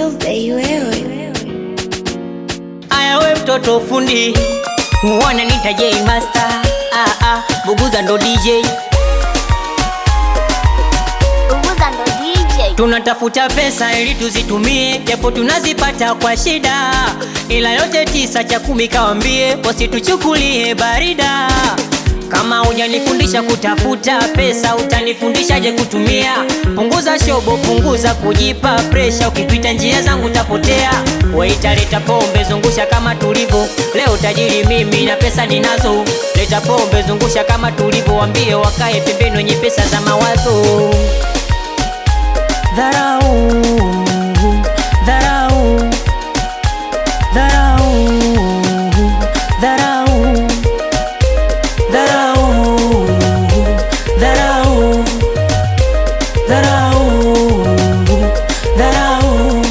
Tuesday wewe. Aya we mtoto fundi, wananiita J Master. Buguza ndo DJ. Buguza ndo DJ. Tunatafuta pesa ili tuzitumie, japo tunazipata kwa shida, ila yote 9 cha 10 kawambie wasituchukulie barida. Kama hujanifundisha kutafuta pesa, utanifundishaje kutumia? Punguza shobo, punguza kujipa pressure, ukipita njia zangu utapotea. Waita leta pombe, zungusha kama tulivo, leo tajiri mimi na pesa ninazo. Leta pombe, zungusha kama tulivo, waambie wakae pembeni wenye pesa za mawazo. Dharau, dharau, dharau, dharau, dharau, dharau, dharau, dharau,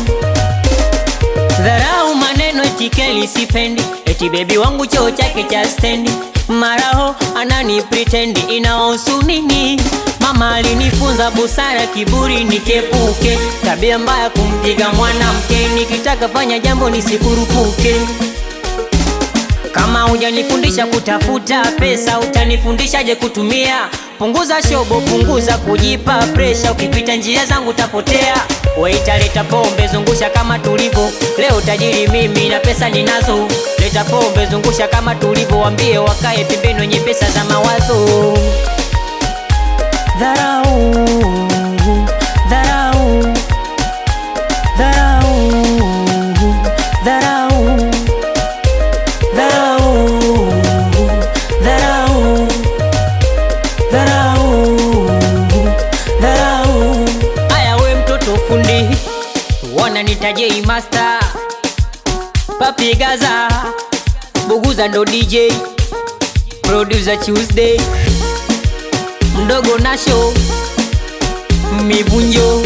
dharau, maneno etikeli sipendi, eti baby wangu choo chake cha stendi, maraho anani pretendi, inahusu nini? Mama alinifunza busara, kiburi nikepuke, tabia mbaya kumpiga mwanamke, nikitaka fanya jambo nisikurupuke. Kama hujanifundisha kutafuta pesa, utanifundishaje kutumia? Punguza shobo, punguza kujipa pressure, ukipita njia zangu utapotea. Waita leta pombe, zungusha kama tulivo, leo tajiri mimi na pesa ninazo. Leta pombe, zungusha kama tulivo, waambie wakae pembeni wenye pesa za mawazo. Dharau, dharau, dharau, dharau, dharau, dharau, dharau, dharau. Aya we mtoto fundi, wananiita J Master. Papi Gaza, Buguza ndo DJ, producer Tuesday, mdogo Nasho, Mivunjo.